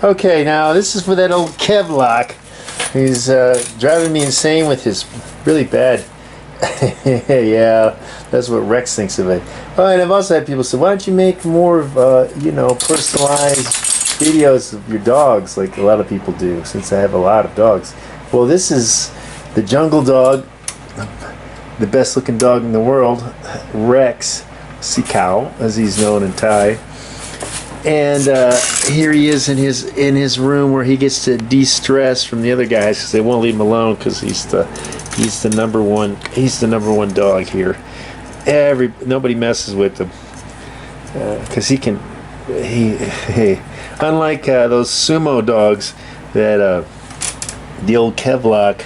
Okay, now this is for that old Kevlock. He's driving me insane with his really bad. Yeah, that's what Rex thinks of it. Oh, and I've also had people say, why don't you make more of, personalized videos of your dogs, like a lot of people do, since I have a lot of dogs. Well, this is the jungle dog, the best looking dog in the world, Rex, Sikau, as he's known in Thai. And here he is in his room where he gets to de-stress from the other guys because they won't leave him alone because he's the number one dog here. Nobody messes with him because he unlike those sumo dogs that the old Kevlock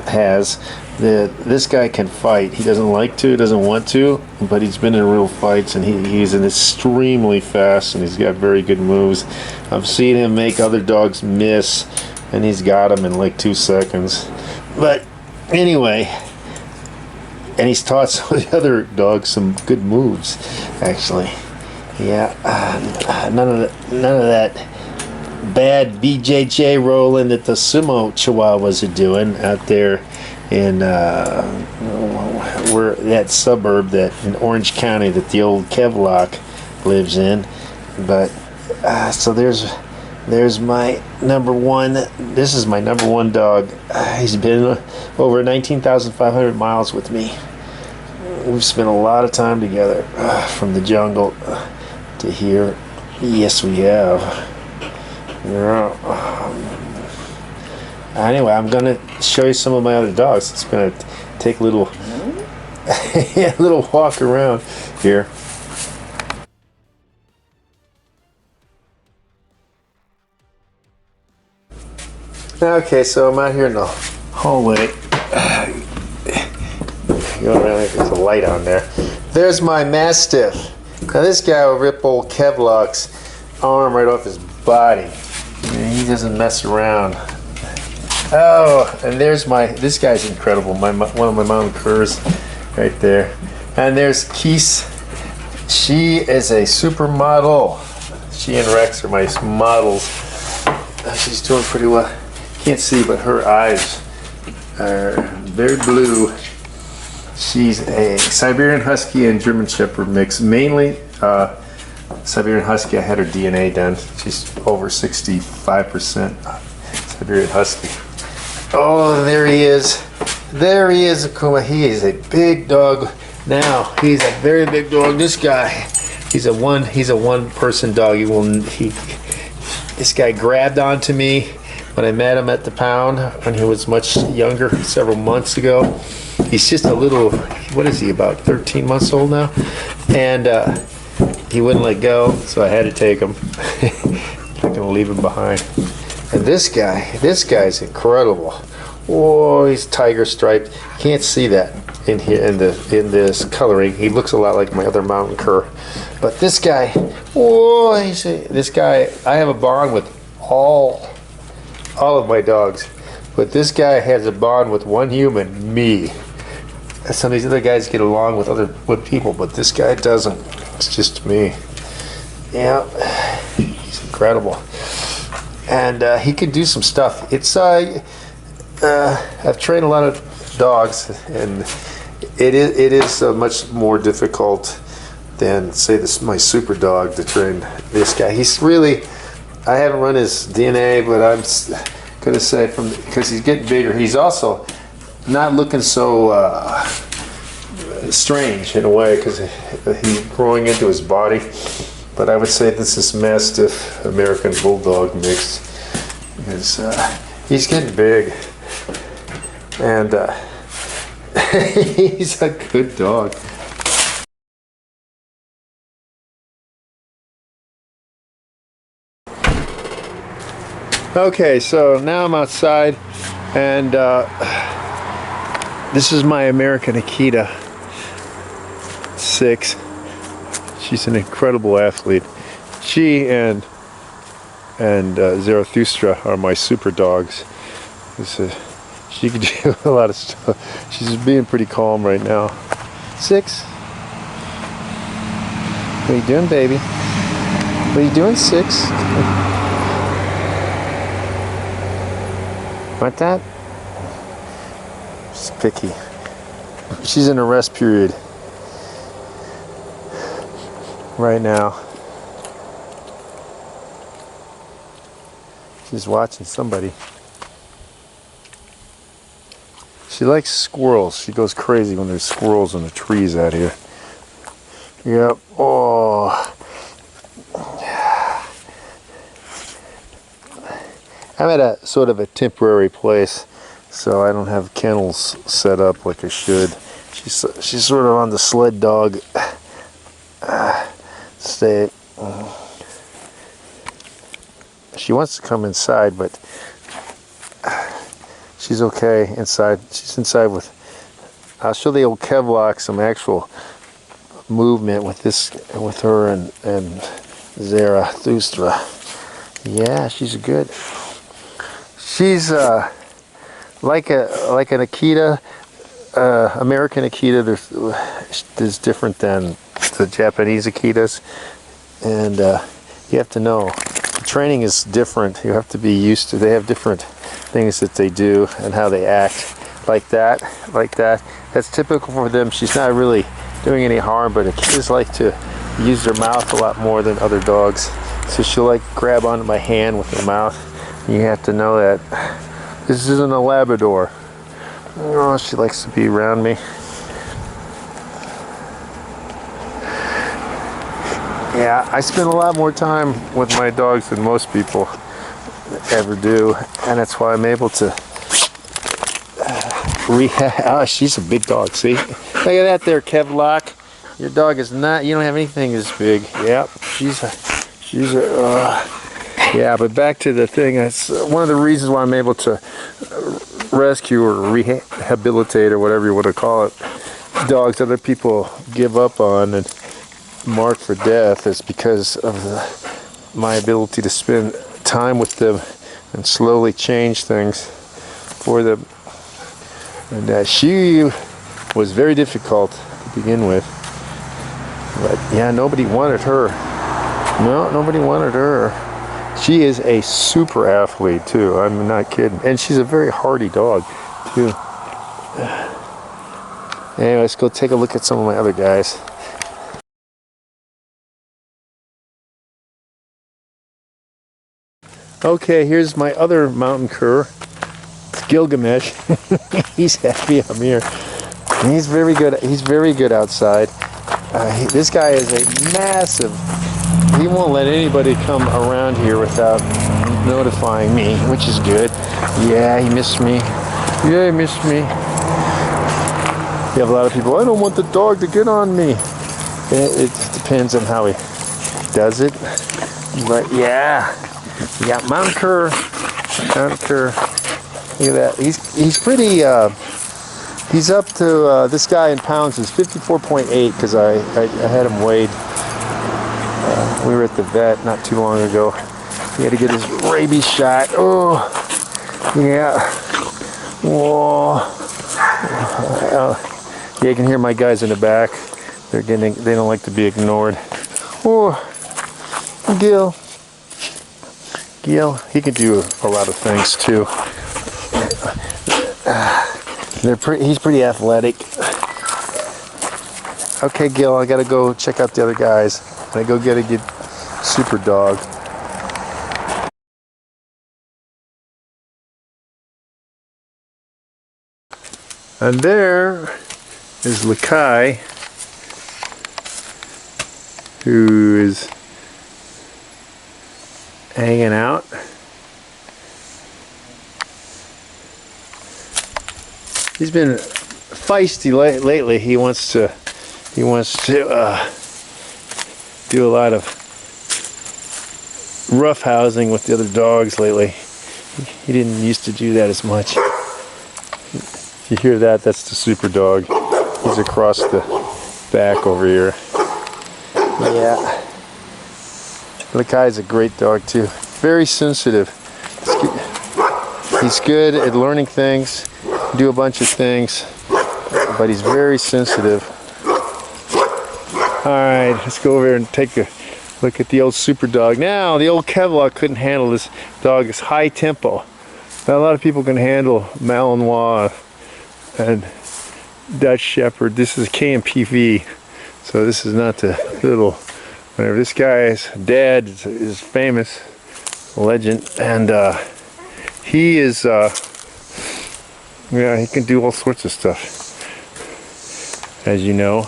has. This guy can fight. He doesn't like to, doesn't want to, but he's been in real fights, and he's an extremely fast, and he's got very good moves. I've seen him make other dogs miss, and he's got them in like 2 seconds. But anyway, and he's taught some of the other dogs some good moves, actually. Yeah, none of that bad BJJ rolling that the sumo chihuahuas are doing out there in where that suburb that in Orange County that the old Kevlock lives in. But so there's my number one. This is my number one dog. He's been over 19,500 miles with me. We've spent a lot of time together, from the jungle to here. Yes, we have. Anyway, I'm gonna show you some of my other dogs. It's gonna take a little walk around here. Okay, so I'm out here in the hallway. Going around, there's a light on there. There's my Mastiff. Now this guy will rip old Kevlock's arm right off his body. He doesn't mess around. Oh, and there's this guy's incredible. One of my mom curs right there. And there's Keese. She is a supermodel. She and Rex are my models. She's doing pretty well. Can't see, but her eyes are very blue. She's a Siberian Husky and German Shepherd mix. Mainly Siberian Husky. I had her DNA done. She's over 65% Siberian Husky. Oh, there he is. There he is, Akuma. He is a big dog now. He's a very big dog. This guy, he's a one-person dog. This guy grabbed onto me when I met him at the pound when he was much younger, several months ago. He's just a little, what is he, about 13 months old now? And he wouldn't let go, so I had to take him. I'm not gonna leave him behind. And this guy's incredible. Oh, he's tiger striped. Can't see that in here in this coloring. He looks a lot like my other mountain cur. But this guy, this guy, I have a bond with all of my dogs. But this guy has a bond with one human, me. Some of these other guys get along with people, but this guy doesn't. It's just me. Yeah, he's incredible. And he can do some stuff. It's I've trained a lot of dogs, and it is much more difficult than, say, my super dog to train this guy. He's really, I haven't run his DNA, but I'm gonna say because he's getting bigger, he's also not looking so strange in a way because he's growing into his body. But I would say this is Mastiff American Bulldog mix. Because he's getting big, and he's a good dog. Okay, so now I'm outside, and this is my American Akita 6. She's an incredible athlete. She and Zarathustra are my super dogs. She can do a lot of stuff. She's being pretty calm right now. 6. What are you doing, baby? What are you doing, 6? Want that? She's picky. She's in a rest period right now. She's watching somebody. She likes squirrels. She goes crazy when there's squirrels in the trees out here. Yep. Oh. I'm at a sort of a temporary place, so I don't have kennels set up like I should. She's sort of on the sled dog state. She wants to come inside, but she's okay inside. She's inside with. I'll show the old Kevlock some actual movement with this, with her and Zarathustra. Yeah, she's good. She's like an Akita, American Akita. There's different than the Japanese Akitas, and you have to know the training is different. You have to be used to. They have different things that they do and how they act. Like that. That's typical for them. She's not really doing any harm, but Akitas like to use their mouth a lot more than other dogs. So she'll like grab onto my hand with her mouth. You have to know that this isn't a Labrador. Oh, she likes to be around me. Yeah, I spend a lot more time with my dogs than most people ever do, and that's why I'm able to oh, she's a big dog, see? Look at that there, Kevlock. Your dog is not, you don't have anything this big. Yep, yeah, but back to the thing. It's one of the reasons why I'm able to rescue or rehabilitate or whatever you want to call it, dogs other people give up on and mark for death is because of my ability to spend time with them and slowly change things for them. And she was very difficult to begin with. But yeah, nobody wanted her. No, nobody wanted her. She is a super athlete too. I'm not kidding. And she's a very hardy dog too. Anyway, let's go take a look at some of my other guys. Okay, here's my other mountain cur. It's Gilgamesh. He's happy I'm here. He's very good. He's very good outside. This guy is a massive. He won't let anybody come around here without notifying me, which is good. Yeah, he missed me. Yeah, he missed me. You have a lot of people, I don't want the dog to get on me. It depends on how he does it. But yeah, you got mountain cur. Look at that. He's pretty. He's up to this guy in pounds is 54.8 because I had him weighed. We were at the vet not too long ago. He had to get his rabies shot. Oh, yeah. Whoa. Yeah, you can hear my guys in the back. They don't like to be ignored. Oh, Gil, he can do a lot of things too. He's pretty athletic. Okay, Gil, I gotta go check out the other guys. I go get a good super dog. And there is Lakai, who is hanging out. He's been feisty lately. He wants to do a lot of rough housing with the other dogs lately. He didn't used to do that as much. If you hear that, that's the super dog. He's across the back over here. Yeah. Lakai's a great dog too. Very sensitive. He's good at learning things, do a bunch of things, but he's very sensitive. Alright, let's go over here and take a look at the old super dog. Now, the old Kevlar couldn't handle this dog. It's high tempo. Not a lot of people can handle Malinois and Dutch Shepherd. This is KMPV, so this is not the little whatever. This guy's dad is famous, legend, and he is yeah, he can do all sorts of stuff, as you know.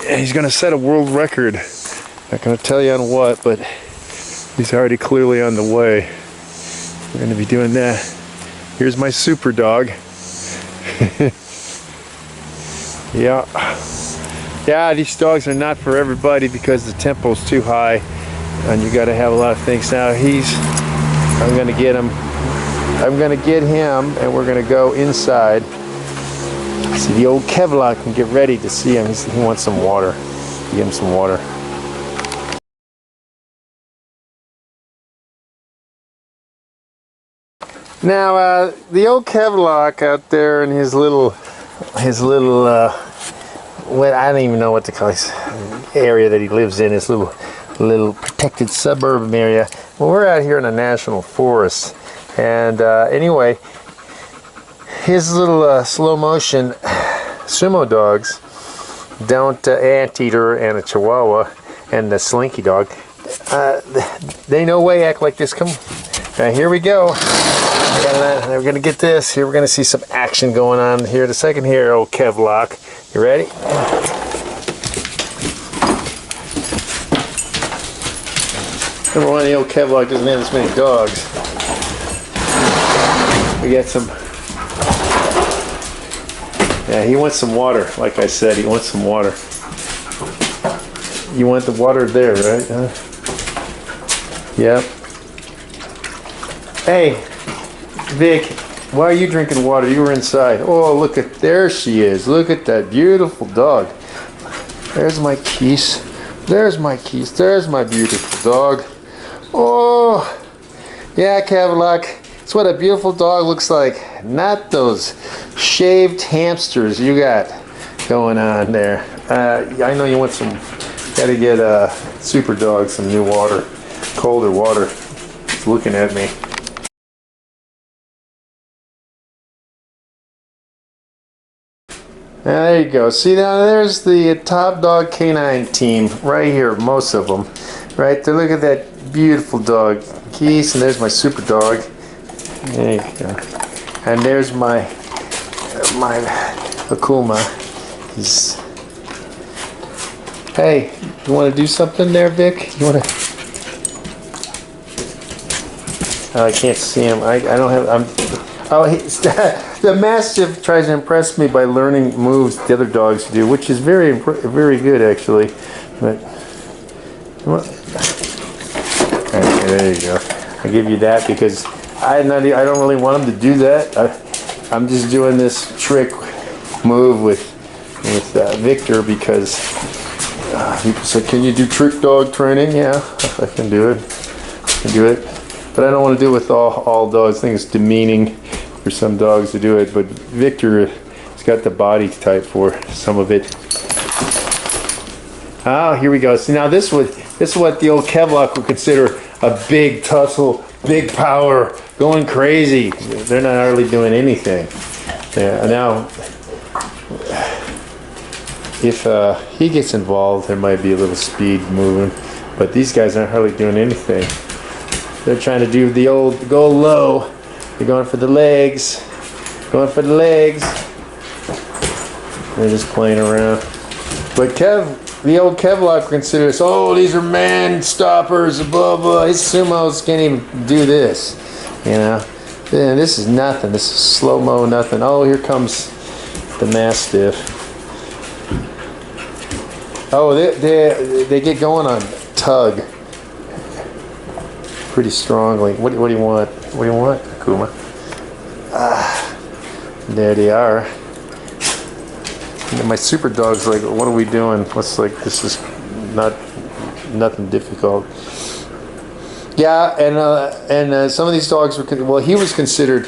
He's gonna set a world record. Not gonna tell you on what, but he's already clearly on the way. We're gonna be doing that. Here's my super dog. Yeah. Yeah, these dogs are not for everybody because the tempo's too high and you gotta have a lot of things. Now I'm gonna get him and we're gonna go inside. See the old Kevlar and get ready to see him. He wants some water. Give him some water. Now the old Kevlar out there in his little what I don't even know what to call this area that he lives in, his little protected suburban area. Well, we're out here in a national forest, and anyway, his little slow motion sumo dogs don't anteater and a Chihuahua and the Slinky dog. They no way act like this. Come, here we go. We're gonna get this. Here we're gonna see some action going on here. The second here, old Kevlar. You ready? Number one, the old Kevlar doesn't have as many dogs. We got some. Yeah, he wants some water. Like I said, he wants some water. You want the water there, right? Yep. Hey. Vic, why are you drinking water? You were inside. Oh, look at, there she is. Look at that beautiful dog. There's my Keese. There's my Keese. There's my beautiful dog. Oh, yeah, Kevlar. It's what a beautiful dog looks like. Not those shaved hamsters you got going on there. I know you want some, gotta get Super Dog some new water, colder water. It's looking at me. There you go. See, now there's the top dog canine team right here, most of them. Right there, look at that beautiful dog, Keese, and there's my super dog. There you go. And there's my Akuma. He's... Hey, you want to do something there, Vic? You want to... Oh, I can't see him. I don't have... Oh, the Mastiff tries to impress me by learning moves the other dogs do, which is very good actually. But okay, there you go. I give you that because I don't really want him to do that. I'm just doing this trick move with Victor because people say, "Can you do trick dog training?" Yeah, I can do it. I can do it, but I don't want to do it with all dogs. I think it's demeaning for some dogs to do it, but Victor has got the body type for some of it. Ah, here we go. See, now this is what the old Kevlar would consider a big tussle, big power, going crazy. They're not hardly doing anything. Yeah, now, if he gets involved, there might be a little speed moving, but these guys aren't hardly doing anything. They're trying to do the old go low. They're going for the legs. Going for the legs. They're just playing around. But the old Kevlar considers, oh, these are man stoppers, blah, blah. His sumos can't even do this. You know? And this is nothing. This is slow-mo nothing. Oh, here comes the Mastiff. Oh, they get going on tug pretty strongly. What do you want? What do you want, Akuma? There they are. And my super dog's like, what are we doing? What's like, this is nothing difficult. Yeah, and some of these dogs were, well, he was considered,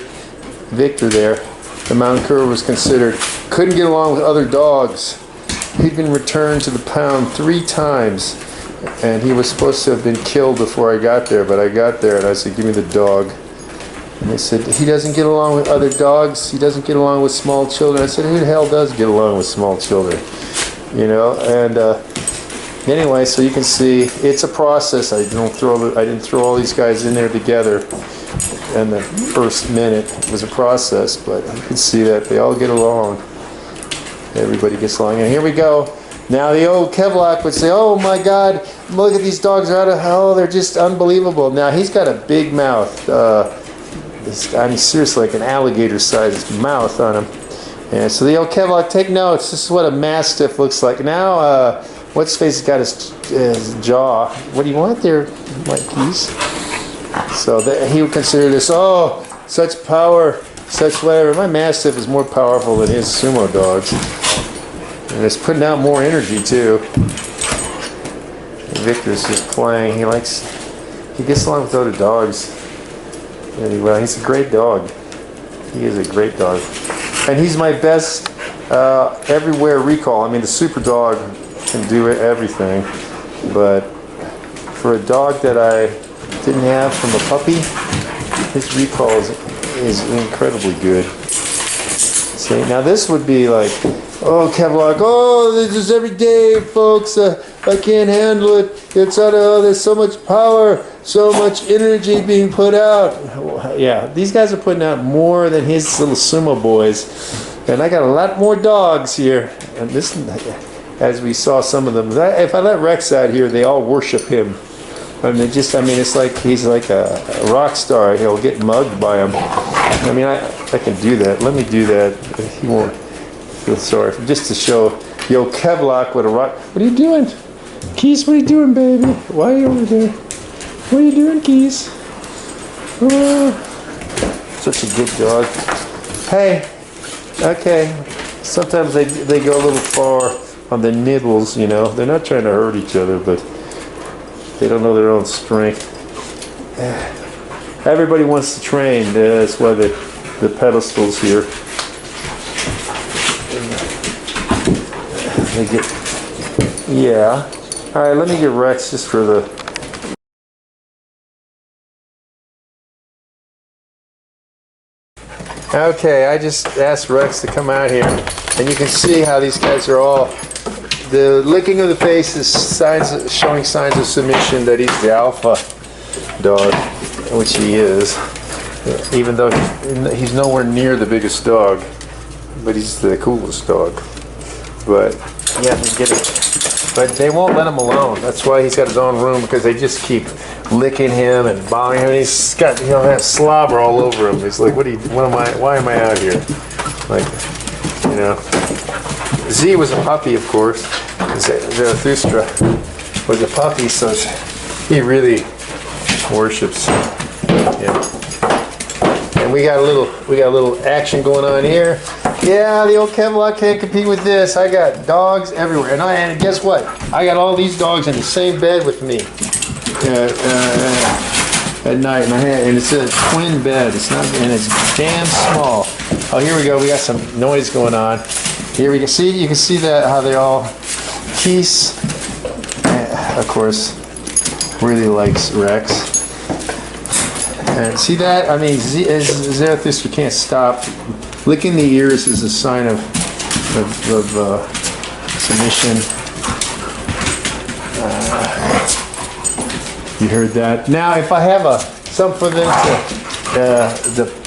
Victor there, the Mountain Cur was considered, couldn't get along with other dogs. He'd been returned to the pound 3 times, and he was supposed to have been killed before I got there, but I got there and I said, give me the dog. And they said, he doesn't get along with other dogs. He doesn't get along with small children. I said, who the hell does get along with small children? You know, and anyway, so you can see it's a process. I didn't throw all these guys in there together in the first minute. It was a process, but you can see that they all get along. Everybody gets along. And here we go. Now the old Kevlock would say, oh my God, look at these dogs are out of hell. They're just unbelievable. Now he's got a big mouth. I mean, seriously, like an alligator-sized mouth on him. And so the old Kevlock, take notes. This is what a Mastiff looks like. Now, what's face has got his jaw. What do you want there, Mike Keys? So he would consider this, oh, such power, such whatever. My Mastiff is more powerful than his sumo dogs. And it's putting out more energy, too. Victor's just playing. He gets along with other dogs. Well, he's a great dog. He is a great dog. And he's my best everywhere recall. I mean, the super dog can do everything. But for a dog that I didn't have from a puppy, his recall is incredibly good. See, now this would be like, oh, Kevlock, oh, this is every day, folks. I can't handle it. It's there's so much power, so much energy being put out. Yeah, these guys are putting out more than his little sumo boys. And I got a lot more dogs here. And this, as we saw some of them, if I let Rex out here, they all worship him. I mean, it's like he's like a rock star. He'll get mugged by him. I mean, I can do that. Let me do that. He won't feel sorry. Just to show yo Kevlock with a rock. What are you doing? Keys, what are you doing, baby? Why are you over there? What are you doing, Keys? Oh, such a good dog. Hey, okay. Sometimes they go a little far on the nibbles, you know. They're not trying to hurt each other, but they don't know their own strength. Everybody wants to train. That's why the pedestals here. They get, yeah. All right, let me get Rex just for the. Okay, I just asked Rex to come out here, and you can see how these guys are all. The licking of the face is showing signs of submission that he's the alpha dog, which he is, even though he's nowhere near the biggest dog, but he's the coolest dog. But yeah, but they won't let him alone. That's why he's got his own room, because they just keep licking him and bombing him. He's got, you know, that slobber all over him. He's like, why am I out here? Like, you know. Z was a puppy, of course. Zarathustra was a puppy, so he really worships. Yeah. And we got a little action going on here. Yeah, the old Kevlock can't compete with this. I got dogs everywhere, and guess what? I got all these dogs in the same bed with me at night, and it's a twin bed. It's not, and it's damn small. Oh, here we go. We got some noise going on. Here we can see. You can see that how they all. Keys, of course, really likes Rex. And see that? I mean, Zarathustra can't stop. Licking the ears is a sign of submission. You heard that. Now, if I have something for them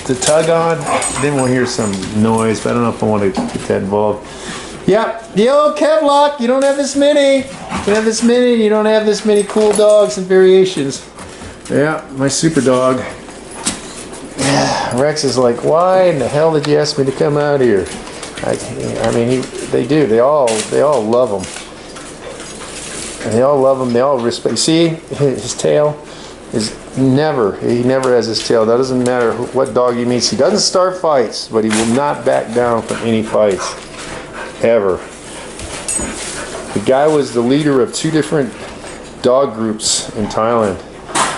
to tug on, then we'll hear some noise. But I don't know if I want to get that involved. Yep, the old Kevlock. You don't have this many. You don't have this many. You don't have this many cool dogs and variations. Yeah, my super dog. Rex is like, why in the hell did you ask me to come out here? I mean, they do. They all love him. And they all love him. They all respect. You see, his tail is he never has his tail. That doesn't matter what dog he meets. He doesn't start fights, but he will not back down from any fights, ever. The guy was the leader of 2 different dog groups in Thailand.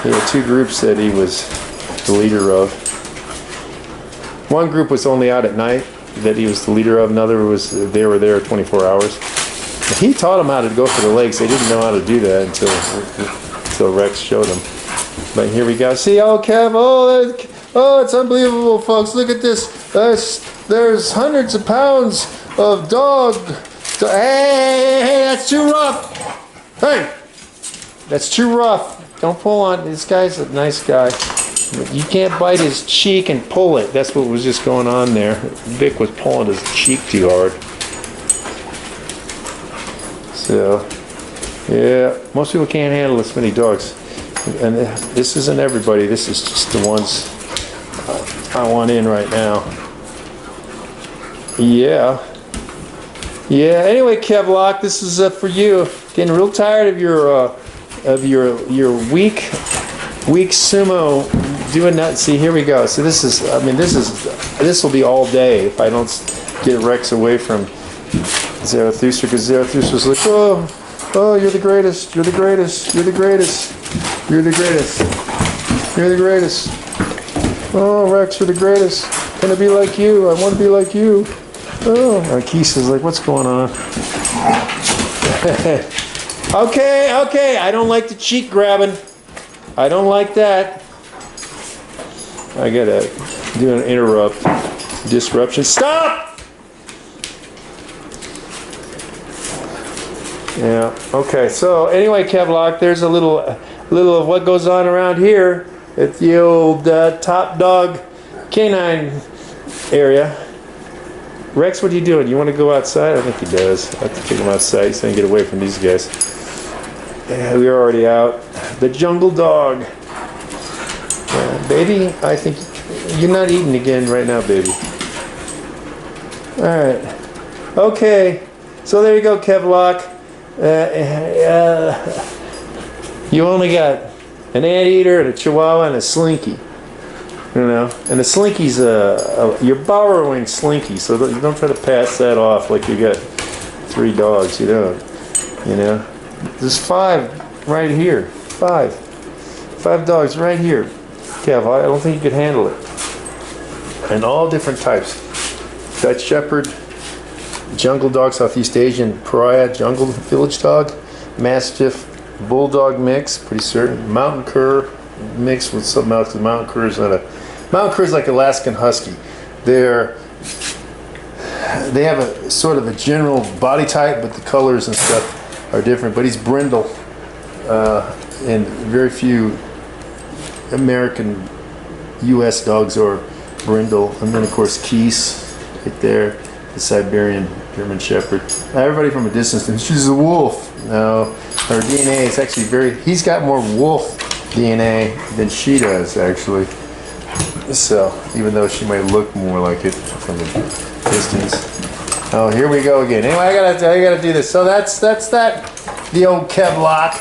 He had 2 groups that he was the leader of. One group was only out at night that he was the leader of. Another was they were there 24 hours. He taught them how to go for the legs. They didn't know how to do that until Rex showed them. But here we go. See, oh Kev, Oh, it's unbelievable, folks. Look at this. There's hundreds of pounds of dog. Hey, that's too rough. Hey, that's too rough. Don't pull on. This guy's a nice guy. You can't bite his cheek and pull it. That's what was just going on there. Vic was pulling his cheek too hard. So, yeah, most people can't handle this many dogs. And this isn't everybody. This is just the ones I want in right now. Yeah. Yeah. Anyway, Kevlock, this is for you. Getting real tired of your weak sumo doing that. See, here we go. So this is. I mean, this will be all day if I don't get Rex away from Zarathustra, because Zarathustra's like, oh, you're the greatest. You're the greatest. You're the greatest. You're the greatest. You're the greatest. Oh, Rex, you're the greatest. Can I be like you? I want to be like you. Oh, and Keith is like, what's going on? Okay. I don't like the cheek grabbing. I don't like that. I gotta do an disruption. Stop! Yeah. Okay. So anyway, Kevlock, there's a little of what goes on around here at the old top dog canine area. Rex, what are you doing? You want to go outside? I think he does. I have to take him outside so I can get away from these guys. Yeah, we're already out. The jungle dog. Baby, I think you're not eating again right now, baby. All right. Okay. So there you go, Kevlock. You only got an anteater and a chihuahua and a slinky. You know, and the slinky's you're borrowing slinky, so don't try to pass that off like you got 3 dogs. You don't. You know, there's 5 right here. 5 dogs right here. Kev, I don't think you could handle it. And all different types: Dutch Shepherd, Jungle Dog, Southeast Asian Pariah, Jungle Village Dog, Mastiff, Bulldog mix, pretty certain, Mountain Cur mixed with something else. The Mountain Cur is not a Mountain Cur is like Alaskan Husky. They have a sort of a general body type, but the colors and stuff are different. But he's brindle, and very few American U.S. dogs are brindle. And then of course Keese, right there, the Siberian German Shepherd. Everybody from a distance thinks she's a wolf. No, her DNA is actually he's got more wolf DNA than she does, actually. So, even though she might look more like it from the distance. Oh, here we go again. Anyway, I gotta do this. So that's that. The old Kevlock.